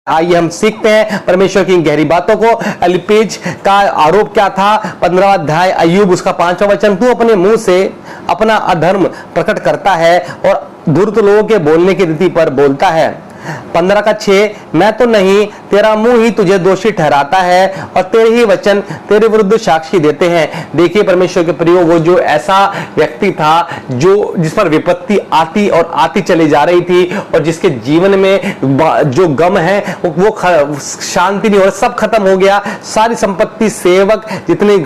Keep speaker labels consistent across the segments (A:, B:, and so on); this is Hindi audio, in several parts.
A: आइए हम सीखते हैं परमेश्वर की गहरी बातों को। एलिपेज का आरोप क्या था? 15वां अध्याय अय्यूब उसका 5वां वचन, तू अपने मुंह से अपना अधर्म प्रकट करता है और धूर्त लोगों के बोलने की रीति पर बोलता है। 15 का 6, मैं तो नहीं, तेरा मुंह ही तुझे दोषी ठहराता है और तेरे ही वचन तेरे विरुद्ध साक्षी देते हैं। देखिए परमेश्वर के प्रियो, वो जो ऐसा व्यक्ति था जो जिस पर विपत्ति आती और आती चली जा रही थी और जिसके जीवन में जो गम है वो शांति नहीं हो रहा, सब खत्म हो गया। सारी संपत्ति, सेवक, जितने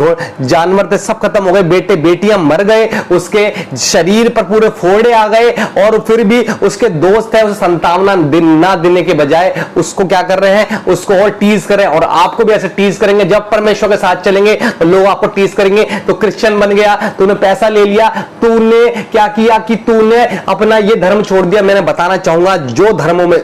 A: जानवर थे सब खत्म हो गए, बेटे बेटियां मर गए, उसके शरीर पर पूरे फोड़े आ गए और फिर भी उसके दोस्त है उसे संतावना ना देने के बजाय उसको क्या कर रहे हैं, उसको और टीज कर रहे हैं। और आपको भी ऐसे टीज करेंगे। जब परमेश्वर के साथ चलेंगे तो लोग आपको टीज करेंगे। तो क्रिश्चियन बन गया, तूने पैसा ले लिया, तूने क्या किया कि तूने अपना ये धर्म छोड़ दिया। मैंने बताना चाहूंगा, जो धर्मों में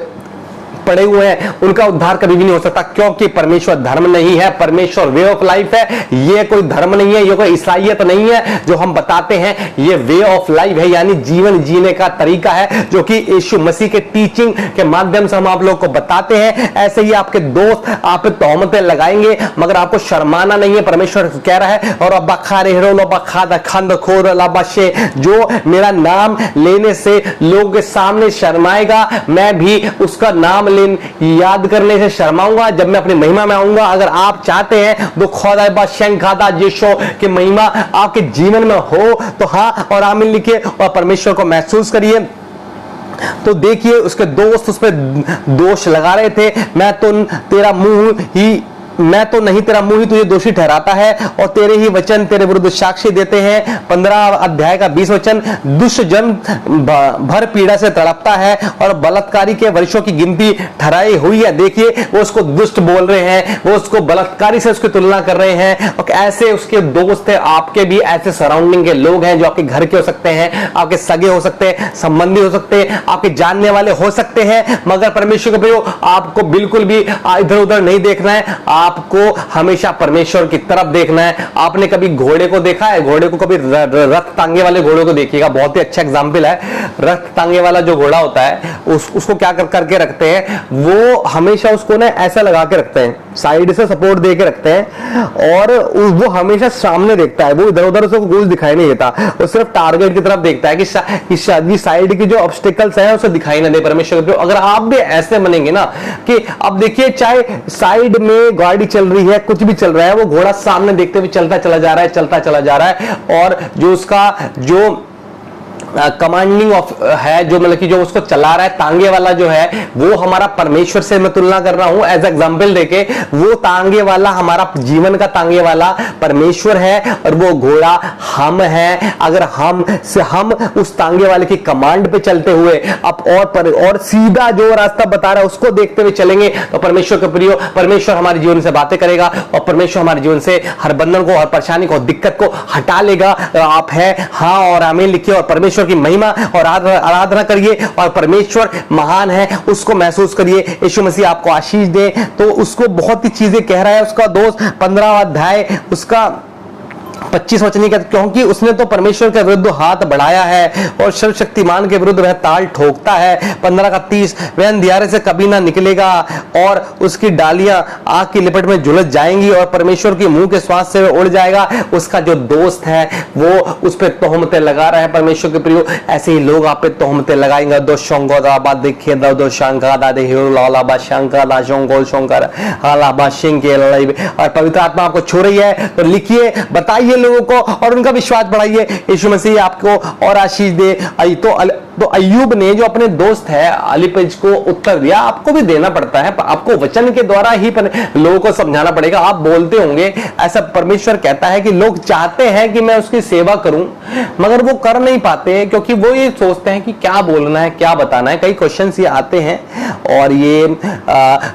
A: पड़े हुए हैं उनका उद्धार कभी भी नहीं हो सकता, क्योंकि परमेश्वर धर्म नहीं है, परमेश्वर वे ऑफ लाइफ है। ये कोई धर्म नहीं है, ये कोई ईसाईयत नहीं है जो हम बताते हैं, ये वे ऑफ लाइफ है, यानी जीवन जीने का तरीका है जो कि यीशु मसीह के टीचिंग के माध्यम से हम आप लोग को बताते हैं। ऐसे ही आपके दोस्त आप पे तोहमतें लगाएंगे मगर आपको शर्माना नहीं है। परमेश्वर कह रहा है, और अब्बा खारे जो मेरा नाम लेने से लोगों के सामने शर्माएगा, मैं भी उसका नाम याद करने से शर्माऊंगा जब मैं अपनी महिमा में आऊंगा। अगर आप चाहते हैं तो खुदा शंखादा यीशु की महिमा आपके जीवन में हो तो हाँ और आमीन लिखिए और परमेश्वर को महसूस करिए। तो देखिए उसके दोस्त उस पर दोष लगा रहे थे, मैं तो नहीं, तेरा मुंह ही तुझे दोषी ठहराता है और तेरे ही वचन तेरे विरुद्ध साक्षी देते हैं। 15 अध्याय का 20 वचन, दुष्ट जन भर पीड़ा से तड़पता है और बलात्कारी के वर्षों की गिनती ठहराई हुई है। देखिए वो उसको दुष्ट बोल रहे हैं, वो उसको बलात्कारी से उसकी तुलना कर रहे हैं। और ऐसे उसके दोस्त है, आपके भी ऐसे सराउंडिंग के लोग हैं जो आपके घर के हो सकते हैं, आपके सगे हो सकते हैं, संबंधी हो सकते हैं, आपके जानने वाले हो सकते हैं। मगर परमेश्वर के प्रियो, आपको बिल्कुल भी इधर उधर नहीं देखना है, आपको हमेशा परमेश्वर की तरफ देखना है। आपने कभी घोड़े को देखा है? घोड़े को कभी रथ तांगे वाले घोड़े को देखिएगा, बहुत ही अच्छा एग्जांपल है। रथ तांगे वाला जो घोड़ा होता है उसको क्या करके रखते हैं, वो हमेशा उसको ना ऐसा लगा के रखते हैं, साइड से सपोर्ट दे के रखते हैं और वो हमेशा सामने देखता है, वो इधर उधर उसको कुछ दिखाई नहीं देता, वो सिर्फ टारगेट की तरफ देखता है कि साइड की जो ऑब्स्टिकल्स है उसे दिखाई ना दे। परमेश्वर, अगर आप भी ऐसे बनेंगे ना कि अब देखिए चाहे साइड में गाड़ी चल रही है, कुछ भी चल रहा है, वो घोड़ा सामने देखते हुए चलता चला जा रहा है और जो उसका जो कमांडिंग ऑफ है, जो मतलब कि जो उसको चला रहा है, तांगे वाला जो है, वो हमारा परमेश्वर से मैं तुलना कर रहा हूं एज एग्जांपल देके। वो तांगे वाला, हमारा जीवन का तांगे वाला परमेश्वर है और वो घोड़ा हम है। अगर हम उस तांगे वाले की कमांड पे चलते हुए अब और सीधा जो रास्ता बता रहा है उसको देखते हुए चलेंगे तो परमेश्वर के प्रियो, परमेश्वर हमारे जीवन से बातें करेगा और परमेश्वर हमारे जीवन से हर बंधन को, हर परेशानी को, दिक्कत को हटा लेगा। आप है हाँ और आमीन लिखिए और परमेश्वर की महिमा और आराधना करिए और परमेश्वर महान है उसको महसूस करिए। यीशु मसीह आपको आशीष दे। तो उसको बहुत ही चीजें कह रहा है उसका दोस्त। 15वां अध्याय उसका 25 वचन का, क्योंकि उसने तो परमेश्वर के विरुद्ध हाथ बढ़ाया है और सर्वशक्तिमान के विरुद्ध वह ताल ठोकता है। 15 का 30, वह अंधियारे से कभी ना निकलेगा और उसकी डालियां आग की लिपट में झुलस जाएंगी और परमेश्वर के मुंह के श्वास से उड़ जाएगा। उसका जो दोस्त है वो उस पर तोहमतें लगा रहा है। परमेश्वर के प्रियो, ऐसे ही लोग आप पे तोहमतें लगाएंगे। दो शंका देखिए दो शंका दादे लाबा शंका दा शंकोल शंकर हालाबा शिंके। और पवित्र आत्मा आपको छू रही है तो लिखिए, बताइए लोगों को और उनका विश्वास बढ़ाइए। यीशु मसीह आपको और आशीष दे। तो अय्यूब ने जो अपने दोस्त है एलिपेज को उत्तर दिया। आपको भी देना पड़ता है, आपको वचन के द्वारा ही लोगों को समझाना पड़ेगा। आप बोलते होंगे, ऐसा परमेश्वर कहता है कि लोग चाहते हैं कि मैं उसकी सेवा करूं मगर वो कर नहीं पाते क्योंकि वो ये सोचते हैं कि क्या बोलना है, क्या बताना है। कई क्वेश्चंस ये आते हैं और ये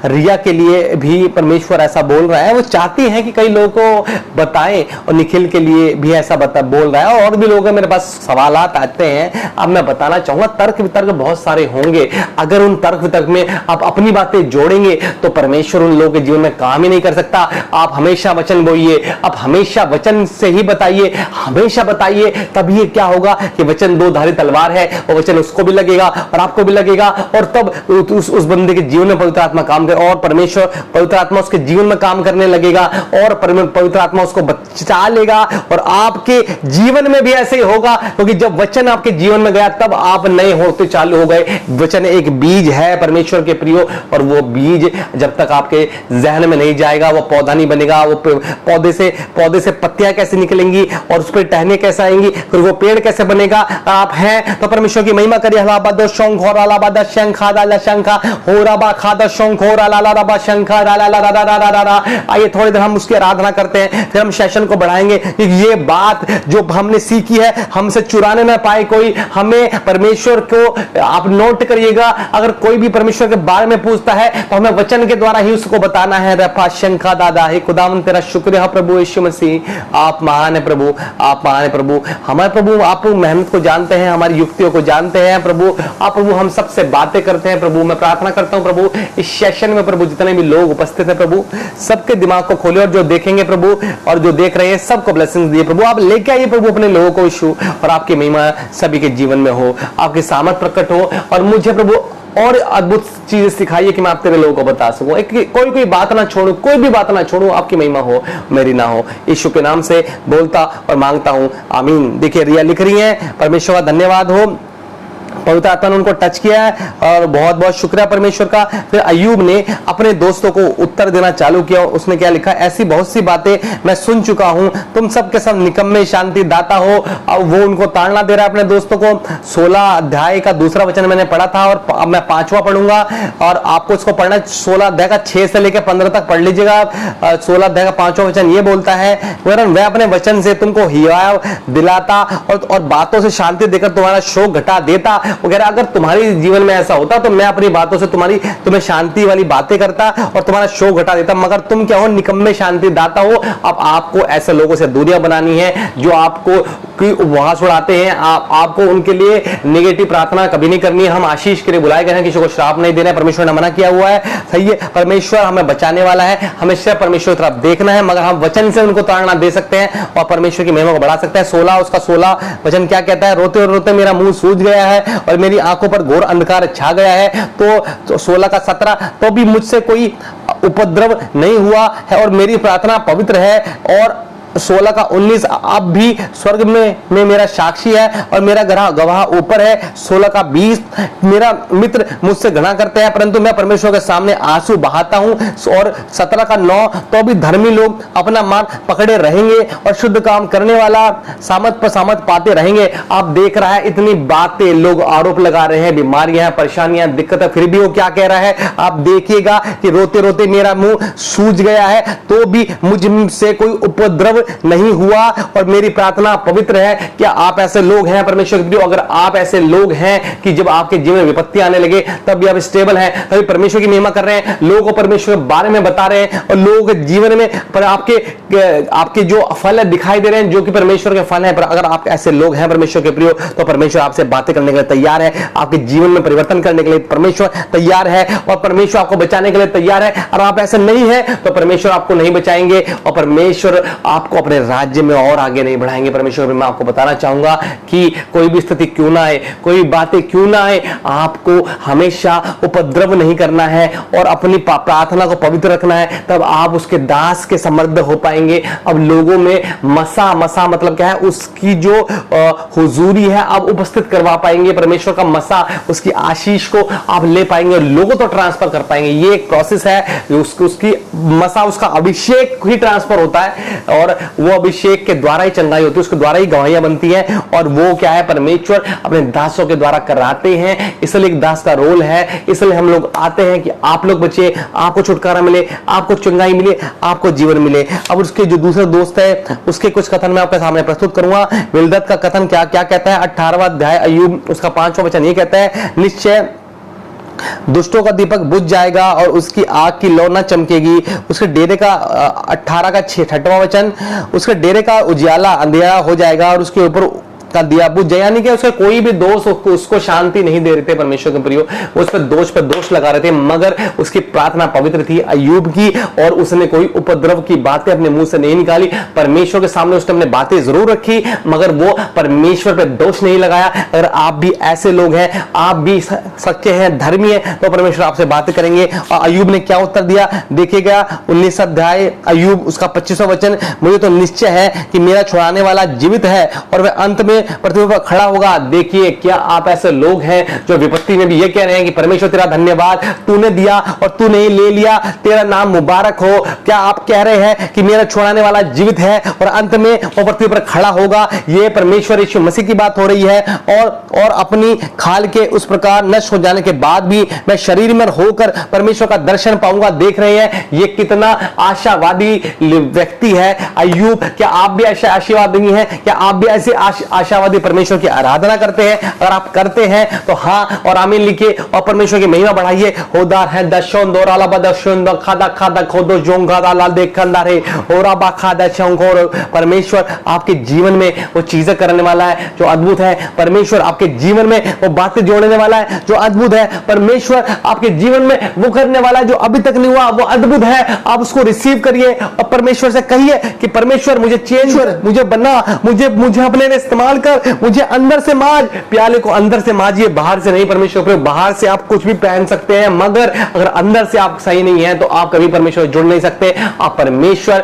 A: रिया के लिए भी परमेश्वर ऐसा बोल रहा है। वो चाहती है कि कई लोगों को बताएं और निखिल के लिए भी ऐसा बोल रहा है और भी लोग मेरे पास सवालात आते हैं। अब मैं बताना चाहूंगा, तर्क वितर्क बहुत सारे होंगे, अगर उन तर्क वितर्क में आप अपनी बातें जोड़ेंगे तो परमेश्वर उन लोगों के जीवन में काम ही नहीं कर सकता। आप हमेशा वचन बोइए, आप हमेशा वचन से ही बताइए, हमेशा बताइए, तभी ये क्या होगा कि वचन दो धारी तलवार है, और वचन उसको भी लगेगा और आपको भी लगेगा, और तब उस बंदे के जीवन में पवित्र आत्मा काम करे, और परमेश्वर पवित्र आत्मा उसके जीवन में काम करने लगेगा, और पवित्र आत्मा उसको बचा लेगा। और आपके जीवन में भी ऐसे ही होगा, क्योंकि जब वचन आपके जीवन में गया तब आप नए होते चालू हो गए। वचन एक बीज है परमेश्वर के प्रियो, और वो बीज जब तक आपके जहन में नहीं जाएगा वो पौधा नहीं बनेगा। वो पौधे से पत्तियां कैसे निकलेंगी और उस पर टहनियां कैसे आएंगी, फिर वो पेड़ कैसे बनेगा। आप हैं तो परमेश्वर की महिमा करिए। हलाबाद शंख और अलाबाद शंखा दाला शंखा हो रबा खादा शंख और अलाला रबा शंखा राला ला रा रा रा रा। आइए थोड़ी देर हम उसकी आराधना करते हैं, फिर हम सेशन को बढ़ाएंगे कि ये बात जो हमने सीखी है हमसे चुराने ना पाए कोई। हमें परमेश्वर को आप नोट करिएगा, अगर कोई भी परमेश्वर के बारे में पूछता है तो हमें वचन के द्वारा ही उसको बताना है। रफा शंखा दादा है खुदावन तेरा शुक्र है प्रभु यीशु मसीह, आप महान है प्रभु, आप महान है प्रभु। हमारे प्रभु आप मेहनत को जानते हैं, हमारी युक्तियों को जानते हैं प्रभु। आप प्रभु हम सबसे बातें करते हैं प्रभु। मैं प्रार्थना करता हूं प्रभु इस सेशन में प्रभु जितने भी लोग उपस्थित हैं प्रभु सबके दिमाग को खोले, और जो देखेंगे प्रभु और जो देख रहे हैं सबको ब्लेसिंग दिए प्रभु। आप लेके आइए प्रभु अपने लोगों को यीशु, और आपकी महिमा सभी के जीवन में हो, आपकी सामर्थ प्रकट हो, और मुझे प्रभु और अद्भुत चीजें सिखाइए कि मैं आप तेरे लोगों को बता सकूं। कोई बात ना छोड़ू, कोई भी बात ना छोड़ू, आपकी महिमा हो मेरी ना हो। यीशु के नाम से बोलता और मांगता हूं, आमीन। देखिए रिया लिख रही है, परमेश्वर का धन्यवाद हो, पवित्र आत्मा ने उनको टच किया है और बहुत बहुत शुक्रिया परमेश्वर का। फिर अय्यूब ने अपने दोस्तों को उत्तर देना चालू किया, उसने क्या लिखा, ऐसी बहुत सी बातें मैं सुन चुका हूं, तुम सब के सब निकम्मे शांति दाता हो। और वो उनको ताड़ना दे रहा है अपने दोस्तों को। 16 अध्याय का दूसरा वचन मैंने पढ़ा था और अब मैं 5वां पढ़ूंगा, और आपको इसको पढ़ना 16 अध्याय का 6 से लेकर 15 तक पढ़ लीजिएगा। 16 अध्याय का 5वां वचन ये बोलता है, वह अपने वचन से तुमको हिया दिलाता और बातों से शांति देकर तुम्हारा शोक घटा देता। वगैरह अगर तुम्हारे जीवन में ऐसा होता तो मैं अपनी बातों से तुम्हें शांति वाली बातें करता और तुम्हारा शोक घटा देता, मगर तुम क्या हो, निकम्मे शांति दाता हो। अब आपको ऐसे लोगों से दूरियां बनानी है जो आपको उपहास उड़ाते हैं। आपको उनके लिए नेगेटिव प्रार्थना कभी नहीं करनी है। हम आशीष के लिए बुलाए गए हैं, किसी को श्राप नहीं देना है, परमेश्वर ने मना किया हुआ है, सही है। परमेश्वर हमें बचाने वाला है, हमें सिर्फ परमेश्वर की तरफ देखना है, मगर हम वचन से उनको ताड़ना दे सकते हैं और परमेश्वर की महिमा को बढ़ा सकते हैं। 16 वचन क्या कहता है, रोते रोते मेरा मुंह सूज गया है और मेरी आंखों पर घोर अंधकार छा गया है। तो 16 का 17, तो भी मुझसे कोई उपद्रव नहीं हुआ है और मेरी प्रार्थना पवित्र है। और 16 का 19, अब भी स्वर्ग में मेरा साक्षी है और मेरा गवाह ऊपर है। 16 का 20, मेरा मित्र मुझसे घृणा करते हैं परंतु मैं परमेश्वर के सामने आंसू बहाता हूं। और 17 का 9, तो भी धर्मी लोग अपना मार्ग पकड़े रहेंगे और शुद्ध काम करने वाला सामत पर सामत पाते रहेंगे। आप देख रहा है इतनी बातें लोग आरोप लगा रहे हैं, बीमारियां, परेशानियां, दिक्कतें, फिर भी वो क्या कह रहा है, आप देखिएगा कि रोते रोते मेरा मुंह सूज गया है तो भी मुझसे कोई उपद्रव नहीं हुआ और मेरी प्रार्थना पवित्र है। क्या आप ऐसे लोग हैं परमेश्वर के प्रिय? अगर आप ऐसे लोग हैं कि जब आपके जीवन में विपत्ति आने लगे तब भी आप स्टेबल हैं, तभी परमेश्वर की महिमा कर रहे हैं, लोगों को परमेश्वर के बारे में बता रहे हैं और लोगों के जीवन में पर आपके जो फल है दिखाई दे रहे हैं जो कि परमेश्वर के फल हैं। पर अगर आप ऐसे लोग हैं परमेश्वर के प्रिय तो परमेश्वर आपसे बातें करने के लिए तैयार है, आपके जीवन में परिवर्तन करने के लिए परमेश्वर तैयार है और परमेश्वर आपको बचाने के लिए तैयार है। और आप ऐसे नहीं है तो परमेश्वर आपको नहीं बचाएंगे और परमेश्वर आपको अपने राज्य में और आगे नहीं बढ़ाएंगे। परमेश्वर मैं आपको बताना चाहूंगा कि कोई भी स्थिति क्यों ना आए, कोई बातें क्यों ना आए, आपको हमेशा उपद्रव नहीं करना है और अपनी प्रार्थना को पवित्र रखना है, तब आप उसके दास के समर्थ हो पाएंगे। अब लोगों में मसा मतलब क्या है, उसकी जो हुजूरी है आप उपस्थित करवा पाएंगे, परमेश्वर का मसा, उसकी आशीष को आप ले पाएंगे और लोगों तो ट्रांसफर कर पाएंगे। ये एक प्रोसेस है, उसकी मसा, उसका अभिषेक ही ट्रांसफर होता है और वो अभिषेक के द्वारा ही चंगाई होती है, उसके द्वारा ही गवाहियां बनती हैं और वो क्या है, परमेश्वर अपने दासों के द्वारा कराते हैं। इसलिए एक दास का रोल है, इसलिए हम लोग आते हैं कि आप लोग बचे, आपको छुटकारा मिले, आपको चंगाई मिले, आपको जीवन मिले। अब उसके जो दूसरा दोस्त है उसके कुछ कथन मैं आपके सामने प्रस्तुत करूंगा। बिलदद का कथन क्या कहता है, 18वां अध्याय अय्यूब उसका 5वां वचन ये कहता है, निश्चय दुष्टों का दीपक बुझ जाएगा और उसकी आग की लौ न चमकेगी। उसके डेरे का 18 का 6वां वचन, उसके डेरे का उजियाला अंधेरा हो जाएगा और उसके ऊपर का दिया बुझ जाए, यानी कि उसका कोई भी दोष उसको शांति नहीं दे रहे थे परमेश्वर के प्रियो, उस पर दोष लगा रहे थे, मगर उसकी प्रार्थना पवित्र थी अय्यूब की, और उसने कोई उपद्रव की बातें अपने मुंह से नहीं निकाली। परमेश्वर के सामने उसने अपने बातें जरूर रखी, मगर वो परमेश्वर पर दोष नहीं लगाया। अगर आप भी ऐसे लोग हैं, आप भी सच्चे हैं, धर्मी हैं, तो परमेश्वर आपसे बातें करेंगे। और अय्यूब ने क्या उत्तर दिया देखिएगा, 19 अध्याय अय्यूब उसका 25वां वचन, मुझे तो निश्चय है कि मेरा छुड़ाने वाला जीवित है और वह अंत में पृथ्वी पर खड़ा होगा। देखिए, क्या आप ऐसे लोग हैं जो विपत्ति में भी ये कह रहे हैं कि परमेश्वर तेरा धन्यवाद, तूने दिया और तूने ही ले लिया, तेरा नाम मुबारक हो। क्या आप कह रहे हैं कि मेरा छुड़ाने वाला जीवित है और अंत में वो पृथ्वी पर खड़ा होगा? ये परमेश्वर यीशु मसीह की बात हो रही है। और अपनी खाल के उस प्रकार नष्ट हो जाने के बाद भी मैं शरीर में होकर परमेश्वर का दर्शन पाऊंगा। देख रहे हैं ये कितना आशावादी व्यक्ति है अय्यूब। क्या आप भी ऐसे आशावादी हैं? क्या आप भी ऐसे आशावादी परमेश्वर की आराधना करते हैं? अगर आप करते हैं तो हाँ और आमीन लिखिए और परमेश्वर की महिमा बढ़ाइए। होदार है दशों दोराला बदशों खादा खादा खोदो जोंगा दाला देखंदार है ओरा बाखादा शंकोर। परमेश्वर आपके जीवन में वो चीजें करने वाला है जो अद्भुत है। परमेश्वर आपके जीवन में वो बातें जोड़ने वाला है जो अद्भुत है। परमेश्वर आपके जीवन में वो करने वाला है जो अभी तक नहीं हुआ, वो अद्भुत है। आप उसको रिसीव करिए और परमेश्वर से कहिए कि परमेश्वर मुझे चेंज कर, मुझे बना, मुझे अपने लिए इस्तेमाल कर, मुझे अंदर से मांझ। प्याले को अंदर से मांझिए, बाहर से नहीं। परमेश्वर बाहर से आप कुछ भी पहन सकते हैं, मगर अगर अंदर से आप सही नहीं है तो आप कभी परमेश्वर जुड़ नहीं सकते। आप परमेश्वर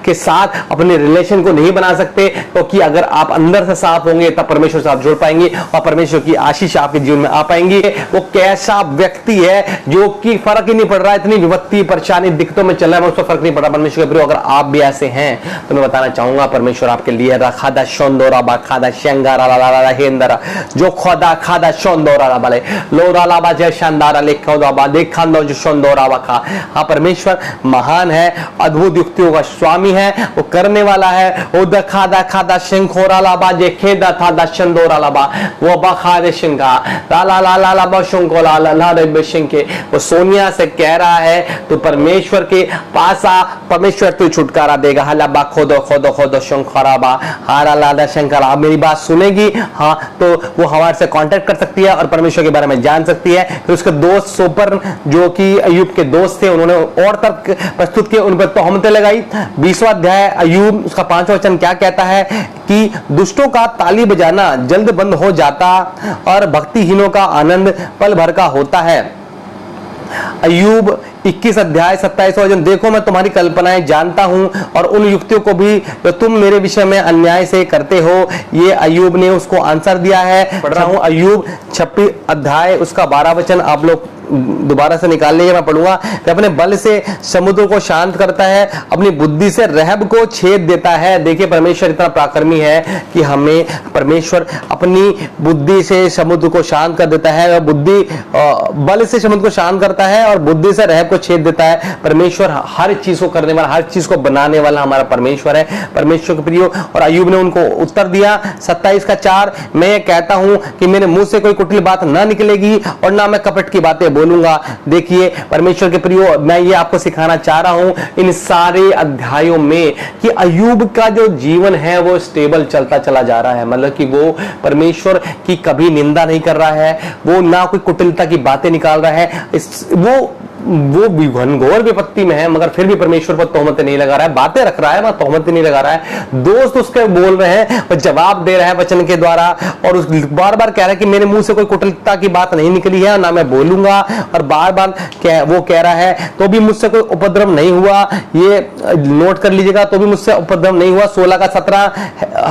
A: के साथ अपने रिलेशन को नहीं बना सकते, क्योंकि अगर आप अंदर से साफ होंगे तब परमेश्वर से आप जुड़ पाएंगे और परमेश्वर की आशीष आपके जीवन में आ पाएंगी। वो कैसा व्यक्ति है जो कि फर्क ही नहीं पड़ रहा, इतनी विपत्ति परेशानी दिक्कतों में चल रहा है, उसको फर्क नहीं पड़ रहा। परमेश्वर के प्रिय, अगर आप भी ऐसे हैं तो मैं बताना चाहूंगा परमेश्वर आपके लिए रखादा शोंदोरा बाखादा शंगारा लाला हेंदरा जो खोदा खादा शोंदोरा वाले लोरा लाबा जय शानदारा लेखोदा बा देखंदो जो शोंदोरा वाखा। हाँ, परमेश्वर महान है, अद्भुत युक्तियों का स्वामी है, वो करने वाला है। वो दखादा खादा शंखोरा लाबा जे खेदा था दशंदोरा लाबा वो बखादे शंका लाला लाला लाबा शंकोला लाला रे बशंके। वो सोनिया से कह रहा है तो परमेश्वर के पास आ, परमेश्वर तू छुटकारा देगा। हला बा खोदो खोदो खोदो शंखोरा बा हारा लाला शंकर। आप मेरी बात सुनेगी हाँ तो वो हमारे से कांटेक्ट कर सकती है और परमेश्वर के बारे में जान सकती है। फिर उसके दोस्त सोपर जो कि अय्यूब के दोस्त थे, उन्होंने और तर्क प्रस्तुत किए, उन पर तोहमतें लगाई। 20वां अध्याय अय्यूब उसका 5वां वचन क्या कहता है कि दुष्टों का ताली बजाना जल्द बंद हो जाता और भक्तिहीनों का आनंद पल भर का होता है। अय्यूब 21 अध्याय 27 वचन, देखो मैं तुम्हारी कल्पनाएं जानता हूं और उन युक्तियों को भी जो तुम मेरे विषय में अन्याय से करते हो। ये अय्यूब ने उसको आंसर दिया है। पढ़ रहा हूं अय्यूब 26 अध्याय उसका 12 वचन, आप लोग दोबारा से निकाल लीजिए, मैं पढ़ूंगा। अपने बल से समुद्र को शांत करता है, अपनी बुद्धि से रहब को छेद देता है। देखिए परमेश्वर इतना पराक्रमी है कि हमें परमेश्वर अपनी बुद्धि से समुद्र को शांत कर देता है, और बुद्धि बल से समुद्र को शांत करता है और बुद्धि से रहब को छेद देता है। परमेश्वर हर चीज को करने वाला, हर चीज को बनाने वाला हमारा परमेश्वर है। परमेश्वर के प्रियो, और अय्यूब ने उनको उत्तर दिया 27 का 4, मैं ये कहता हूं कि मेरे मुंह से कोई कुटिल बात ना निकलेगी और ना मैं कपट की बातें बोलूंगा। देखिए परमेश्वर के प्रियो, मैं ये आपको सिखाना चाह रहा हूं इन सारे अध्यायों में कि अय्यूब का जो जीवन है वो स्टेबल चलता चला जा रहा है। मतलब कि वो परमेश्वर की कभी निंदा नहीं कर रहा है, वो ना कोई कुटिलता की बातें निकाल रहा है। वो घनघोर विपत्ति में है, मगर फिर भी परमेश्वर पर तोहमतें नहीं लगा रहा है, बातें रख रहा है, वहां तोहमतें नहीं लगा रहा है। दोस्त उसके बोल रहे हैं, वो जवाब दे रहा है वचन के द्वारा, और उस बार बार कह रहा है कि मेरे मुंह से कोई कुटिलता की बात नहीं निकली है, ना मैं बोलूंगा। और बार बार वो कह रहा है तो भी मुझसे कोई उपद्रव नहीं हुआ। ये नोट कर लीजिएगा, तो भी मुझसे उपद्रव नहीं हुआ। 16 का 17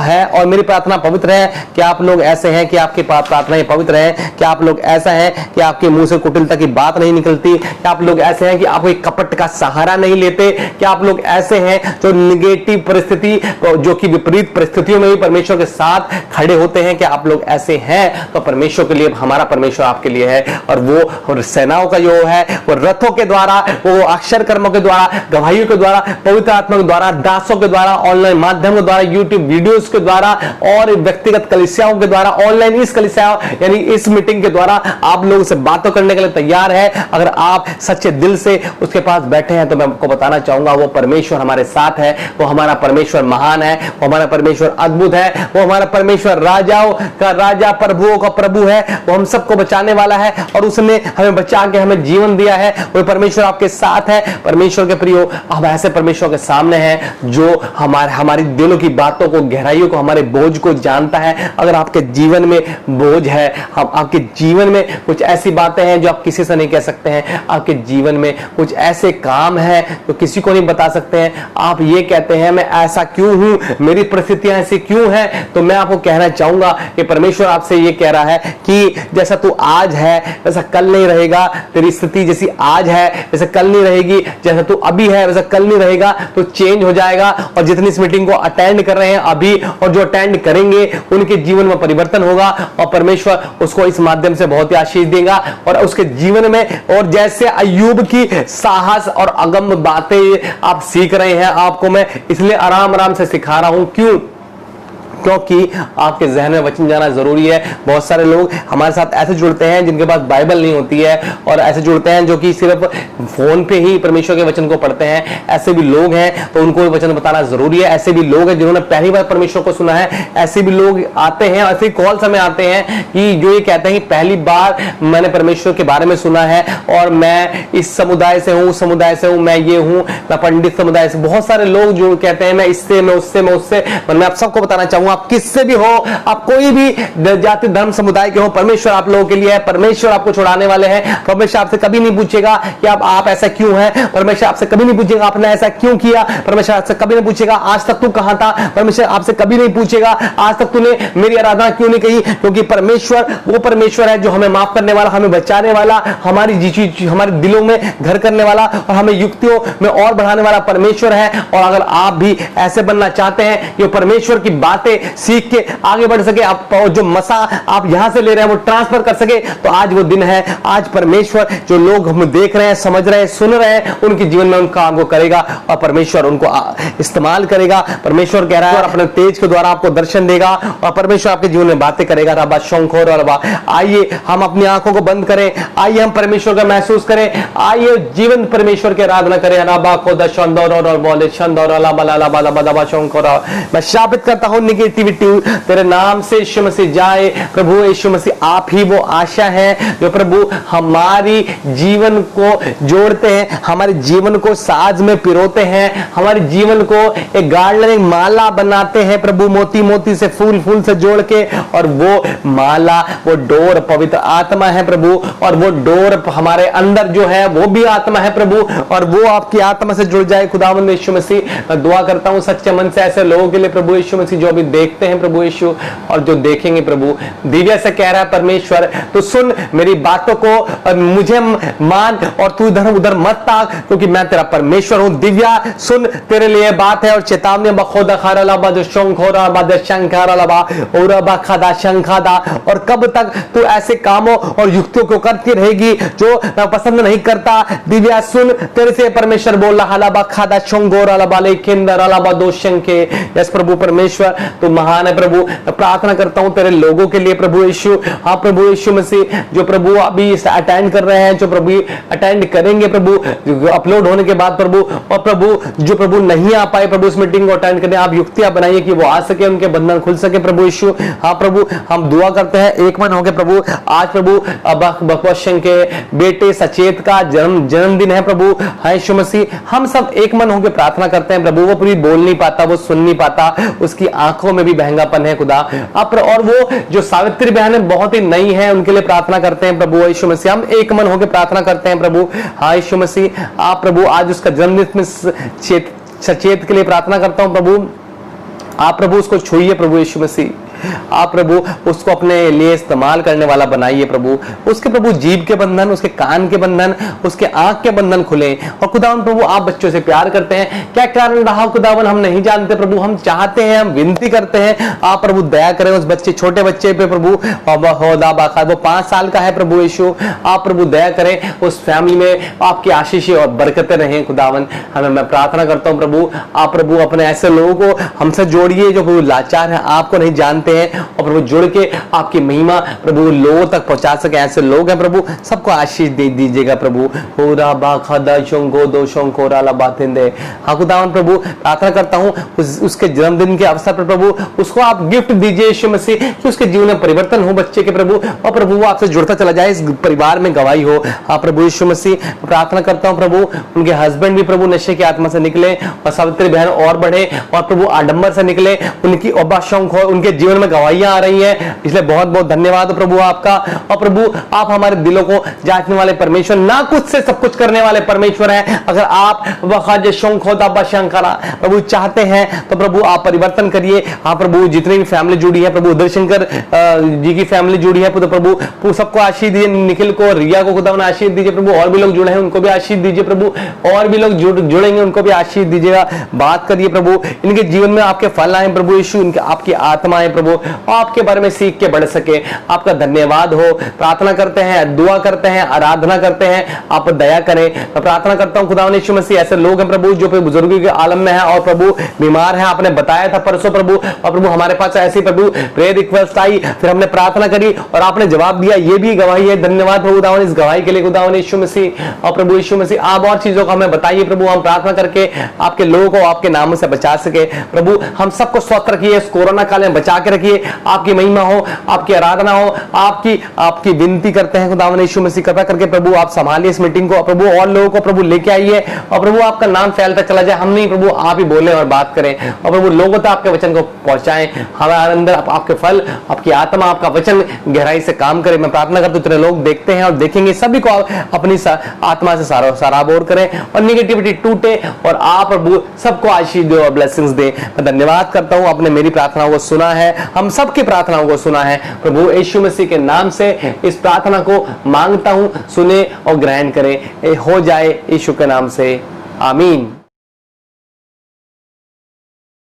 A: है, और मेरी प्रार्थना पवित्र है। क्या आप लोग ऐसे हैं कि आपकी प्रार्थनाएं पवित्र है? क्या आप लोग ऐसा है कि आपके मुंह से कुटिलता की बात नहीं निकलती? क्या आप लोग ऐसे हैं कि आप कोई कपट का सहारा नहीं लेते? क्या आप लोग ऐसे हैं जो निगेटिव परिस्थिति, जो कि विपरीत परिस्थितियों में भी परमेश्वर के साथ खड़े होते हैं? क्या आप लोग ऐसे हैं? तो परमेश्वर के लिए, हमारा परमेश्वर आपके लिए है, और वो सेनाओं का जो है वो रथों के द्वारा, वो अक्षर कर्मों के द्वारा, गवाहियों के द्वारा, पवित्र आत्मा के द्वारा, दासों के द्वारा, ऑनलाइन माध्यम के द्वारा, यूट्यूब वीडियोस के द्वारा और व्यक्तिगत कलीसियाओं के द्वारा, ऑनलाइन इस कलीसिया यानी इस मीटिंग के द्वारा आप लोगों से बातों करने के लिए तैयार है। अगर आप सच्चे दिल से उसके पास बैठे हैं, तो मैं आपको बताना चाहूंगा वो परमेश्वर हमारे साथ है, वो हमारा परमेश्वर महान है, वो हमारा परमेश्वर अद्भुत है, वो हमारा परमेश्वर राजाओं का राजा, प्रभुओं का प्रभु है, वो हम सबको बचाने वाला है और उसने हमें बचा के हमें जीवन दिया है। वो परमेश्वर आपके साथ है। परमेश्वर के प्रियो, हम ऐसे परमेश्वर के सामने हैं जो हमारी दिलों की बातों को, गहराइयों को, हमारे बोझ को जानता है। अगर आपके जीवन में बोझ है, आपके जीवन में कुछ ऐसी बातें हैं जो आप किसी से नहीं कह सकते हैं, आपके जीवन में कुछ ऐसे काम है जो किसी को नहीं बता सकते हैं, आप ये कहते हैं मैं ऐसा क्यों हूं, मेरी परिस्थितियां ऐसी क्यों हैं, तो मैं आपको कहना चाहूंगा कि परमेश्वर आपसे ये कह रहा है कि जैसा तू आज है वैसा कल नहीं रहेगा। तेरी स्थिति जैसी आज है वैसे कल नहीं रहेगी, जैसा तू अभी है वैसा कल नहीं रहेगा, तो चेंज हो जाएगा। और जितनी इस मीटिंग को अटेंड कर रहे हैं अभी और जो अटेंड करेंगे उनके जीवन में परिवर्तन होगा और परमेश्वर उसको इस माध्यम से बहुत ही आशीष देगा और उसके जीवन में, और जैसे अय्यूब की साहस और अगम बातें आप सीख रहे हैं, आपको मैं इसलिए आराम आराम से सिखा रहा हूं। क्यों? क्योंकि आपके जहन में वचन जाना जरूरी है। बहुत सारे लोग हमारे साथ ऐसे जुड़ते हैं जिनके पास बाइबल नहीं होती है, और ऐसे जुड़ते हैं जो कि सिर्फ फोन पे ही परमेश्वर के वचन को पढ़ते हैं। ऐसे भी लोग हैं, तो उनको वचन बताना जरूरी है। ऐसे भी लोग हैं जिन्होंने पहली बार परमेश्वर को सुना है। ऐसे भी लोग आते हैं, ऐसे कॉल समय आते हैं कि जो ये कहते हैं कि पहली बार मैंने परमेश्वर के बारे में सुना है और मैं इस समुदाय से हूं, समुदाय से हूं, मैं ये हूं, मैं पंडित समुदाय से। बहुत सारे लोग जो कहते हैं मैं इससे, मैं उससे, मैं उससे। मैं आप सबको बताना चाहूंगा, आप किससे भी हो, आप कोई भी जाति धर्म समुदाय के हो, परमेश्वर आप लोगों के लिए है। परमेश्वर आपको छुड़ाने वाले हैं। परमेश्वर आपसे कभी नहीं पूछेगा कि आप ऐसा क्यों हैं। परमेश्वर आपसे कभी नहीं पूछेगा आपने ऐसा क्यों किया। परमेश्वर आपसे कभी नहीं पूछेगा आज तक तू कहां था। परमेश्वर आपसे कभी नहीं पूछेगा आज तक तूने मेरी आराधना क्यों नहीं कही, क्योंकि परमेश्वर वो परमेश्वर है जो हमें माफ करने वाला, हमें बचाने वाला, हमारे दिलों में घर करने वाला और हमें युक्तियों में और बढ़ाने वाला परमेश्वर है। और अगर आप भी ऐसे बनना चाहते हैं कि परमेश्वर की बातें सीख के आगे बढ़ सके, आप जो मसा आप यहां से ले रहे हैं वो ट्रांसफर कर सके, तो आज वो दिन है। आज परमेश्वर जो लोग हम देख रहे हैं, समझ रहे हैं, सुन रहे हैं, उनके जीवन में उनका काम को करेगा और परमेश्वर उनको इस्तेमाल करेगा। परमेश्वर कह रहा है और अपने तेज के द्वारा आपको दर्शन देगा और परमेश्वर आपके जीवन में बातें करेगा। रबा शंखोर और रबा, आइए हम अपनी आंखों को बंद करें, आइए हम परमेश्वर का महसूस करें, आइए जीवन परमेश्वर की आराधना करें। रबा को दशंदौर और बोले शंदौर अला बला ला बला बला शंखोर। मैं शापित करता हूं निगेटिविटी तेरे नाम से यीशु मसीह जाए। प्रभु यीशु मसीह आप ही वो आशा है जो प्रभु हमारी जीवन को जोड़ते हैं, हमारे जीवन को साज में पिरोते हैं, हमारे जीवन को एक गार्डन, एक माला बनाते हैं प्रभु, मोती मोती से, फूल फूल से जोड़ के। और वो माला, वो डोर पवित्र आत्मा है प्रभु, और वो डोर हमारे अंदर जो है वो भी आत्मा है प्रभु, और वो आपकी आत्मा से जुड़ जाए खुदावंद यीशु मसीह। मैं दुआ करता हूं सच्चे मन से ऐसे लोगों के लिए प्रभु यीशु मसीह जो भी देखते हैं प्रभु यीशु और जो देखेंगे प्रभु। दिव्या से कह रहा है परमेश्वर तो सुन मेरी बातों को और मुझे मान और तू इधर उधर मत ताक, क्योंकि मैं तेरा परमेश्वर हूं। दिव्या सुन, तेरे लिए बात है और चेतावनी बखोदा खारा बद शंखोरा बद शंखारा लबा और बखदा शंखादा। और कब तक तू ऐसे कामों और युक्तियों को करती रहेगी जो मैं पसंद नहीं करता। दिव्या सुन, तेरे से परमेश्वर बोल रहा लबा खादा शंगोरा लबा लेकिंदर लबा दो शंके। यस प्रभु परमेश्वर तू महान है प्रभु। प्रार्थना करता हूं तेरे लोगों के लिए प्रभु यीशु। हाँ प्रभु यीशु मसीह, जो प्रभु अभी इसे अटेंड कर रहे हैं, जो प्रभु अटेंड करेंगे प्रभु अपलोड होने के बाद प्रभु, और प्रभु जो प्रभु नहीं आ पाए प्रभु इस मीटिंग को अटेंड करने, आप युक्तियां बनाइए कि वो आ सके, उनके बंधन खुल सके प्रभु यीशु। हाँ प्रभु हम दुआ करते हैं एक मन होकर प्रभु। आज प्रभु बकवशन के बेटे सचेत का जन्मदिन है प्रभु। हाँ यीशु मसीह, हम सब एक मन होकर प्रार्थना करते हैं प्रभु। वो पूरी बोल नहीं पाता, वो सुन नहीं पाता, उसकी आंखों में भी बहंगापन है खुदा। और वो जो सावित्री बहन है बहुत ही नई है, उनके लिए प्रार्थना करते हैं प्रभु यीशु मसीह। हम एक मन होकर प्रार्थना करते हैं प्रभु। हाँ यीशु मसीह, आप प्रभु आज उसका जन्मदिन में सचेत के लिए प्रार्थना करता हूं प्रभु। आप प्रभु उसको छूइए प्रभु यीशु मसीह। आप प्रभु उसको अपने लिए इस्तेमाल करने वाला बनाइए प्रभु। उसके प्रभु जीभ के बंधन, उसके कान के बंधन, उसके आंख के बंधन खुले। और खुदावन प्रभु आप बच्चों से प्यार करते हैं, क्या कारण रहा खुदावन हम नहीं जानते प्रभु। हम चाहते हैं, हम विनती करते हैं, आप प्रभु दया करें उस बच्चे, छोटे बच्चे पे प्रभु। वो 5 साल का है प्रभु यीशु। आप प्रभु दया करें, उस फैमिली में आपकी आशीषें और बरकतें रहें खुदावन। हमें मैं प्रार्थना करता हूं प्रभु, आप प्रभु अपने ऐसे लोगों को हमसे जोड़िए जो प्रभु लाचार है, आपको नहीं जानते, जानते हैं और प्रभु जुड़ के आपकी महिमा प्रभु लोगों तक पहुंचा सके, ऐसे लोग हैं प्रभु, सबको आशीष दे दीजिएगा प्रभु। हाँ खुदावन प्रभु, प्रार्थना करता हूँ उसके जन्मदिन के अवसर पर प्रभु उसको आप गिफ्ट दीजिए यीशु मसीह, कि उसके जीवन में परिवर्तन हो बच्चे के प्रभु, और प्रभु वो आपसे जुड़ता चला जाए, इस परिवार में गवाही हो। हाँ प्रभु यीशु मसीह, प्रार्थना करता हूँ प्रभु उनके हस्बैंड भी प्रभु नशे की आत्मा से निकले और सावित्री बहन और बढ़े और प्रभु आडंबर से निकले, उनकी शौक हो, उनके जीवन में गवाहियां आ रही हैं, इसलिए बहुत बहुत धन्यवाद प्रभु आपका। और प्रभु आप हमारे दिलों को जांचने वाले परमेश्वर, ना कुछ से सब कुछ करने वाले परमेश्वर हैं। अगर आप प्रभु चाहते हैं तो प्रभु आप परिवर्तन करिए। हाँ प्रभु जितनी भी फैमिली जुड़ी है प्रभु, उदयशंकर जी की फैमिली जुड़ी है तो प्रभु सबको आशीष दीजिए, निखिल को, रिया को खुदा आशीष दीजिए प्रभु, और भी लोग जुड़े हैं उनको भी आशीष दीजिए प्रभु, और भी लोग जुड़ेंगे उनको भी आशीष दीजिएगा। बात करिए प्रभु, इनके जीवन में आपके फल आए प्रभु यीशु, इनके आपकी आत्माएं प्रभु आपके बारे में सीख के बढ़ सके। आपका धन्यवाद हो। प्रार्थना करते हैं, दुआ करते हैं, आराधना करते हैं, आप दया करें। मैं प्रार्थना करता हूं खुदा यीशु मसीह, ऐसे लोग हैं प्रभु जो बुजुर्गों के आलम में है और प्रभु बीमार हैं, आपने बताया था परसों प्रभु, और प्रभु हमारे पास ऐसी प्रभु प्रेयर रिक्वेस्ट आई, फिर हमने प्रार्थना करी और आपने जवाब दिया, ये भी गवाही है। धन्यवाद प्रभु खुदावन इस गवाही के लिए खुदा यीशु मसीह। और प्रभु यीशु मसीह आप और चीजों को हमें बताइए प्रभु, हम प्रार्थना करके आपके लोगों को आपके नामों से बचा सके प्रभु। हम सबको स्वस्थ रखिए, इस कोरोना काल में बचा के रखिए, आपकी महिमा हो, आपकी आराधना हो, आपकी विनती करते हैं खुदावन यीशु मसीह, कृपा करके प्रभु आप संभालिए इस मीटिंग को प्रभु, और लोगों को प्रभु लेके आइए और प्रभु आपका नाम फैलता चला जाए। हम नहीं प्रभु, आप ही बोले और बात करें और प्रभु लोगों तक आपके वचन को पहुंचाएं, हमारे अंदर आपके फल, आपकी आत्मा, आपका वचन गहराई से काम करे। मैं प्रार्थना करता हूं इतने लोग देखते हैं और देखेंगे, सभी को अपनी आत्मा से सराबोर करें और निगेटिविटी टूटे और आप प्रभु सबको आशीष दे और ब्लेसिंग्स दे। मैं धन्यवाद करता हूं, आपने मेरी प्रार्थनाओं को सुना है, हम सबकी प्रार्थनाओं को सुना है प्रभु यीशु मसीह के नाम से इस प्रार्थना को मांगता हूं, सुने और ग्रहण करें, हो जाए यीशु के नाम से, आमीन।